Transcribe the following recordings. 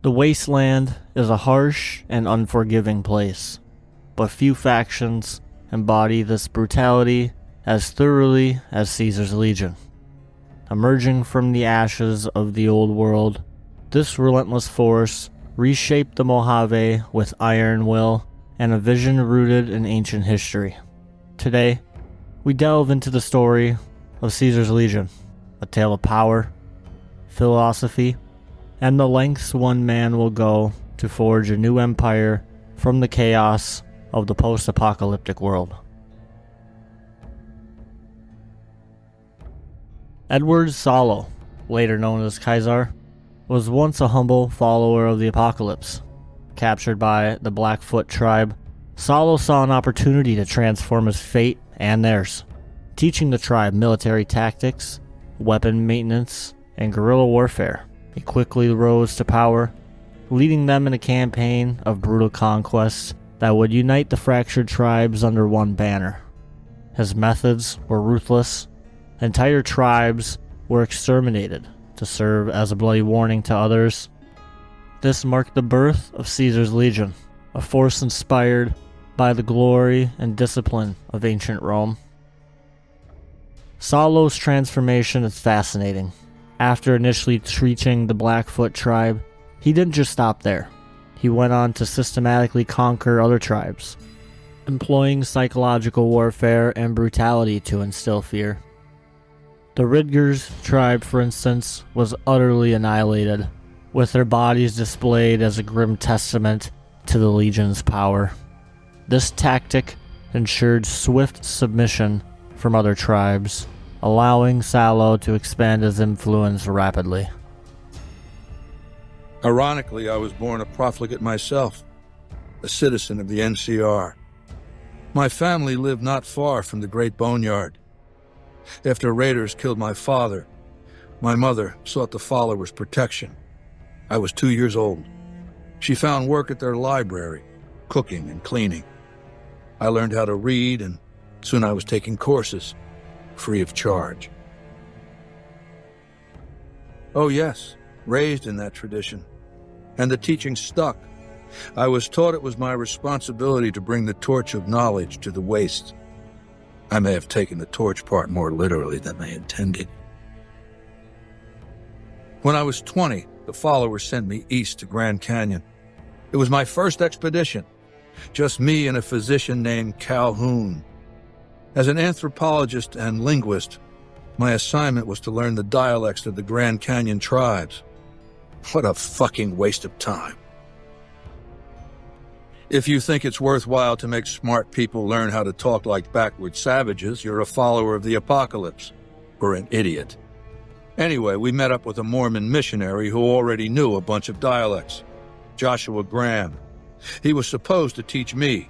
The wasteland is a harsh and unforgiving place, but few factions embody this brutality as thoroughly as Caesar's legion. Emerging from the ashes of the old world, this relentless force reshaped the Mojave with iron will and a vision rooted in ancient history. Today, we delve into the story of Caesar's legion, a tale of power, philosophy, and the lengths one man will go to forge a new empire from the chaos of the post-apocalyptic world. Edward Salo, later known as Caesar, was once a humble follower of the apocalypse. Captured by the Blackfoot tribe, Salo saw an opportunity to transform his fate and theirs. Teaching the tribe military tactics, weapon maintenance, and guerrilla warfare, he quickly rose to power, leading them in a campaign of brutal conquests that would unite the fractured tribes under one banner. His methods were ruthless. Entire tribes were exterminated to serve as a bloody warning to others. This marked the birth of Caesar's legion, a force inspired by the glory and discipline of ancient Rome. Salo's transformation is fascinating. After initially teaching the Blackfoot tribe, he didn't just stop there. He went on to systematically conquer other tribes, employing psychological warfare and brutality to instill fear. The Ridgers tribe, for instance, was utterly annihilated, with their bodies displayed as a grim testament to the legion's power. This tactic ensured swift submission from other tribes, allowing Salo to expand his influence rapidly. Ironically, I was born a profligate myself, a citizen of the NCR. My family lived not far from the Great Boneyard. After raiders killed my father, my mother sought the followers' protection. I was 2 years old. She found work at their library, cooking and cleaning. I learned how to read, and soon I was taking courses, free of charge. Oh yes, raised in that tradition. And the teaching stuck. I was taught it was my responsibility to bring the torch of knowledge to the waste. I may have taken the torch part more literally than I intended. When I was 20, the followers sent me east to Grand Canyon. It was my first expedition, just me and a physician named Calhoun. As an anthropologist and linguist, my assignment was to learn the dialects of the Grand Canyon tribes. What a fucking waste of time. If you think it's worthwhile to make smart people learn how to talk like backward savages, you're a follower of the apocalypse, or an idiot. Anyway, we met up with a Mormon missionary who already knew a bunch of dialects, Joshua Graham. He was supposed to teach me,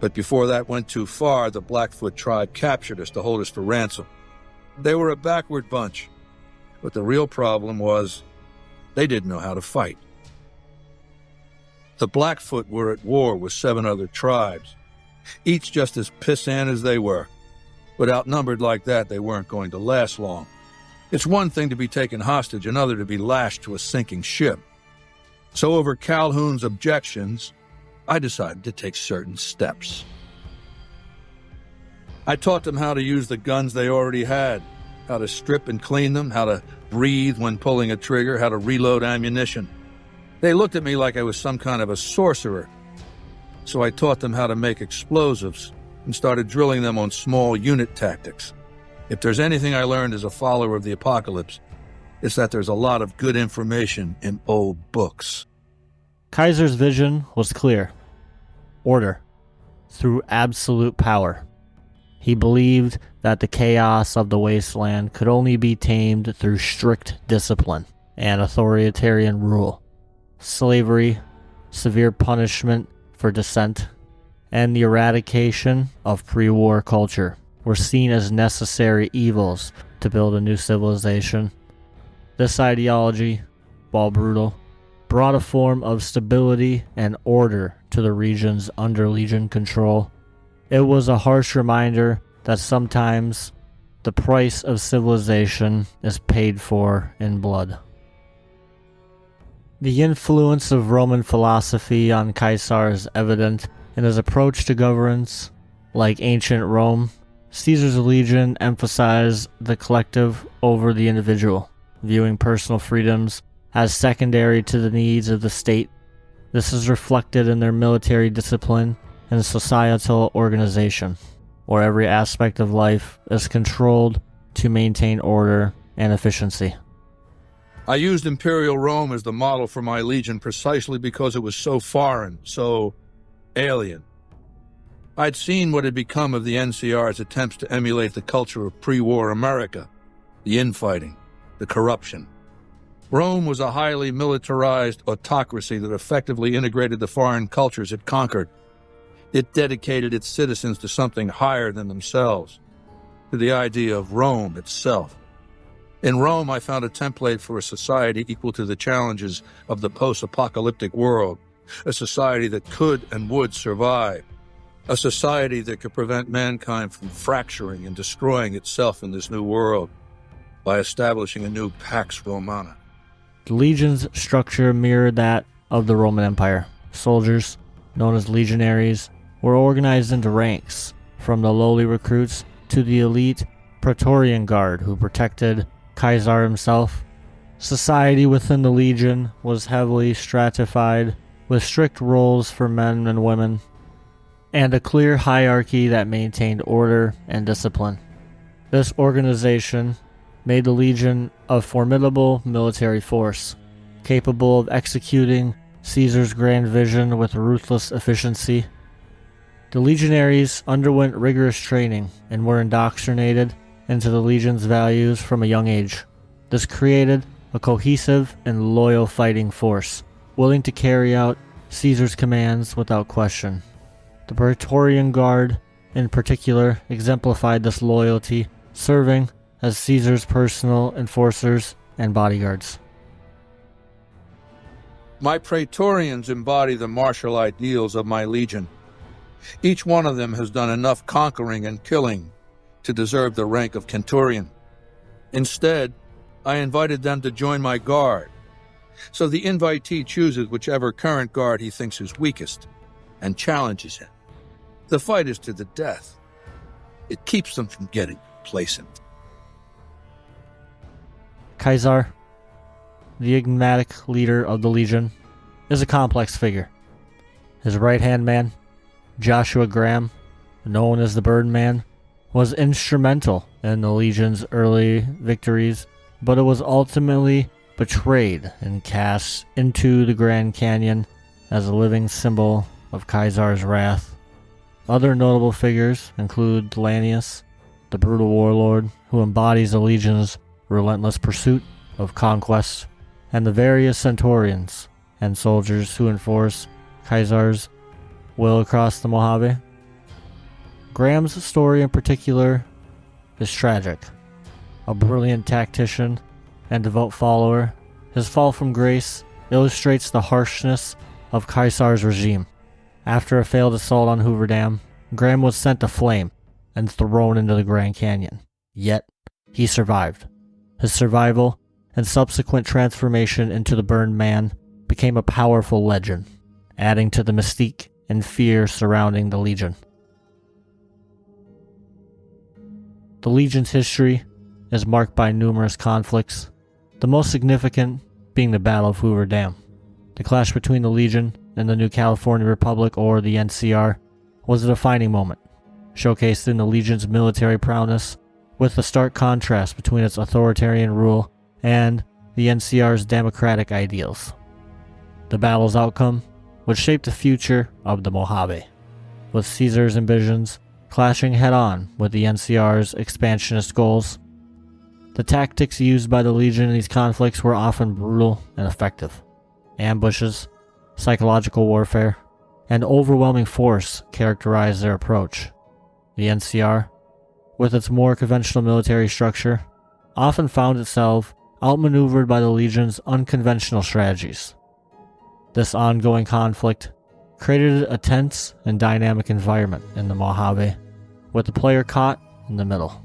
but before that went too far, the Blackfoot tribe captured us to hold us for ransom. They were a backward bunch, but the real problem was they didn't know how to fight. The Blackfoot were at war with 7 other tribes, each just as pissant as they were. But outnumbered like that, they weren't going to last long. It's one thing to be taken hostage, another to be lashed to a sinking ship. So over Calhoun's objections, I decided to take certain steps. I taught them how to use the guns they already had, how to strip and clean them, how to breathe when pulling a trigger, how to reload ammunition. They looked at me like I was some kind of a sorcerer. So I taught them how to make explosives and started drilling them on small unit tactics. If there's anything I learned as a follower of the apocalypse, it's that there's a lot of good information in old books. Caesar's vision was clear. Order through absolute power. He believed that the chaos of the wasteland could only be tamed through strict discipline and authoritarian rule. Slavery, severe punishment for dissent, and the eradication of pre-war culture were seen as necessary evils to build a new civilization. This ideology, while brutal, brought a form of stability and order to the regions under legion control. It was a harsh reminder that sometimes the price of civilization is paid for in blood. The influence of Roman philosophy on Caesar is evident in his approach to governance. Like ancient Rome, Caesar's legion emphasized the collective over the individual, viewing personal freedoms as secondary to the needs of the state. This is reflected in their military discipline and societal organization, where every aspect of life is controlled to maintain order and efficiency. I used Imperial Rome as the model for my legion precisely because it was so foreign, so alien. I'd seen what had become of the NCR's attempts to emulate the culture of pre-war America, the infighting, the corruption. Rome was a highly militarized autocracy that effectively integrated the foreign cultures it conquered. It dedicated its citizens to something higher than themselves, to the idea of Rome itself. In Rome, I found a template for a society equal to the challenges of the post-apocalyptic world, a society that could and would survive, a society that could prevent mankind from fracturing and destroying itself in this new world by establishing a new Pax Romana. The legion's structure mirrored that of the Roman Empire. Soldiers, known as legionaries, were organized into ranks, from the lowly recruits to the elite Praetorian Guard who protected Caesar himself. Society within the legion was heavily stratified, with strict roles for men and women, and a clear hierarchy that maintained order and discipline. This organization made the legion a formidable military force, capable of executing Caesar's grand vision with ruthless efficiency. The legionaries underwent rigorous training and were indoctrinated into the legion's values from a young age. This created a cohesive and loyal fighting force, willing to carry out Caesar's commands without question. The Praetorian Guard, in particular, exemplified this loyalty, serving as Caesar's personal enforcers and bodyguards. My Praetorians embody the martial ideals of my legion. Each one of them has done enough conquering and killing to deserve the rank of Centurion. Instead, I invited them to join my guard. So the invitee chooses whichever current guard he thinks is weakest and challenges him. The fight is to the death. It keeps them from getting complacent. Caesar, the enigmatic leader of the legion, is a complex figure. His right-hand man, Joshua Graham, known as the Birdman, was instrumental in the legion's early victories, but it was ultimately betrayed and cast into the Grand Canyon as a living symbol of Caesar's wrath. Other notable figures include Lanius, the brutal warlord who embodies the legion's relentless pursuit of conquests, and the various centurions and soldiers who enforce Caesar's will across the Mojave. Graham's story in particular is tragic. A brilliant tactician and devout follower, his fall from grace illustrates the harshness of Caesar's regime. After a failed assault on Hoover Dam, Graham was sent aflame and thrown into the Grand Canyon. Yet, he survived. His survival and subsequent transformation into the Burned Man became a powerful legend, adding to the mystique and fear surrounding the Legion. The Legion's history is marked by numerous conflicts, the most significant being the Battle of Hoover Dam. The clash between the Legion and the New California Republic, or the NCR, was a defining moment, showcased in the Legion's military prowess, with the stark contrast between its authoritarian rule and the NCR's democratic ideals. The battle's outcome would shape the future of the Mojave, with Caesar's ambitions clashing head-on with the NCR's expansionist goals. The tactics used by the Legion in these conflicts were often brutal and effective. Ambushes, psychological warfare, and overwhelming force characterized their approach. The NCR, with its more conventional military structure, often found itself outmaneuvered by the Legion's unconventional strategies. This ongoing conflict created a tense and dynamic environment in the Mojave, with the player caught in the middle.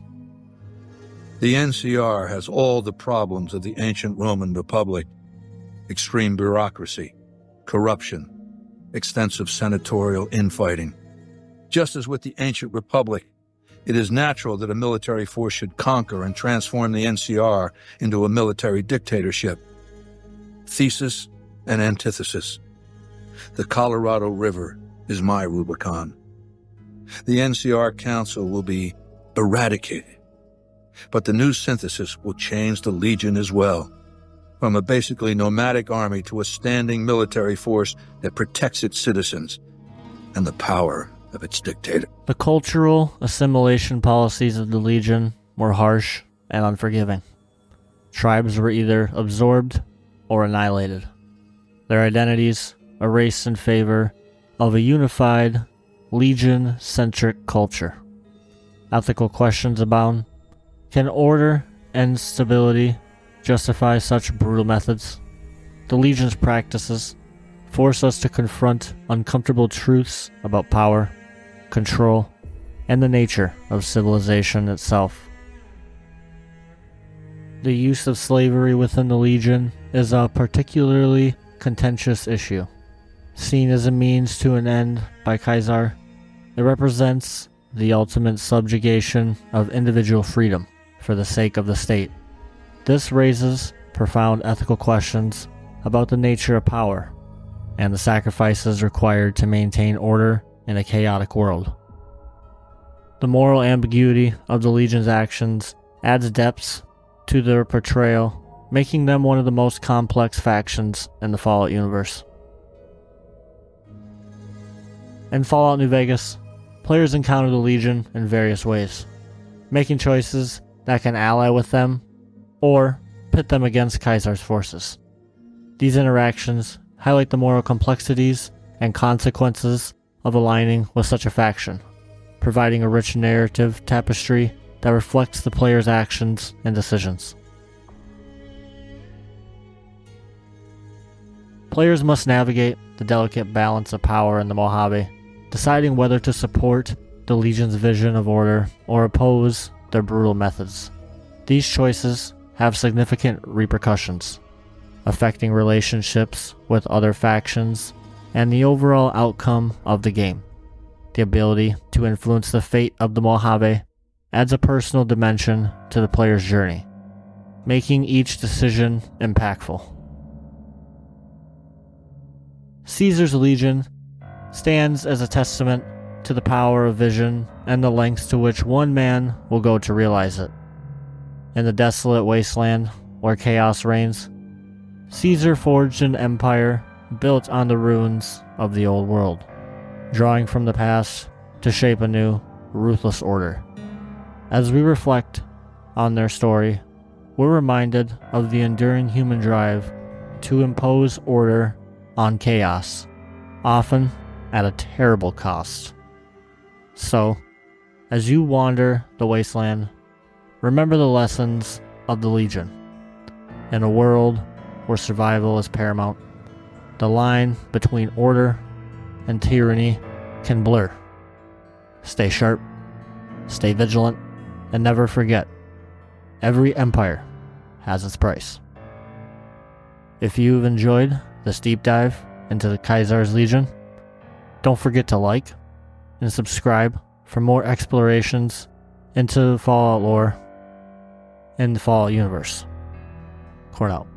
The NCR has all the problems of the ancient Roman Republic. extreme bureaucracy, corruption, extensive senatorial infighting. Just as with the ancient republic, it is natural that a military force should conquer and transform the NCR into a military dictatorship. Thesis and antithesis. The Colorado River is my Rubicon. The NCR Council will be eradicated, but the new synthesis will change the Legion as well, from a basically nomadic army to a standing military force that protects its citizens and the power of its dictator. The cultural assimilation policies of the Legion were harsh and unforgiving. Tribes were either absorbed or annihilated, their identities erased in favor of a unified, Legion-centric culture. Ethical questions abound. Can order and stability justify such brutal methods? The Legion's practices force us to confront uncomfortable truths about power, control, and the nature of civilization itself. The use of slavery within the Legion is a particularly contentious issue. Seen as a means to an end by Caesar, it represents the ultimate subjugation of individual freedom for the sake of the state. This raises profound ethical questions about the nature of power and the sacrifices required to maintain order in a chaotic world. The moral ambiguity of the Legion's actions adds depth to their portrayal, making them one of the most complex factions in the Fallout universe. In Fallout New Vegas, players encounter the Legion in various ways, making choices that can ally with them or pit them against Caesar's forces. These interactions highlight the moral complexities and consequences of aligning with such a faction, providing a rich narrative tapestry that reflects the player's actions and decisions. Players must navigate the delicate balance of power in the Mojave, deciding whether to support the Legion's vision of order or oppose their brutal methods. These choices have significant repercussions, affecting relationships with other factions and the overall outcome of the game. The ability to influence the fate of the Mojave adds a personal dimension to the player's journey, making each decision impactful. Caesar's Legion stands as a testament to the power of vision and the lengths to which one man will go to realize it. In the desolate wasteland where chaos reigns, Caesar forged an empire built on the ruins of the old world, drawing from the past to shape a new, ruthless order. As we reflect on their story, we're reminded of the enduring human drive to impose order on chaos, often at a terrible cost. So, as you wander the wasteland, remember the lessons of the Legion. In a world where survival is paramount, the line between order and tyranny can blur. Stay sharp, stay vigilant, and never forget, every empire has its price. If you've enjoyed this deep dive into the Caesar's Legion, don't forget to like and subscribe for more explorations into the Fallout lore and the Fallout universe. Corn out.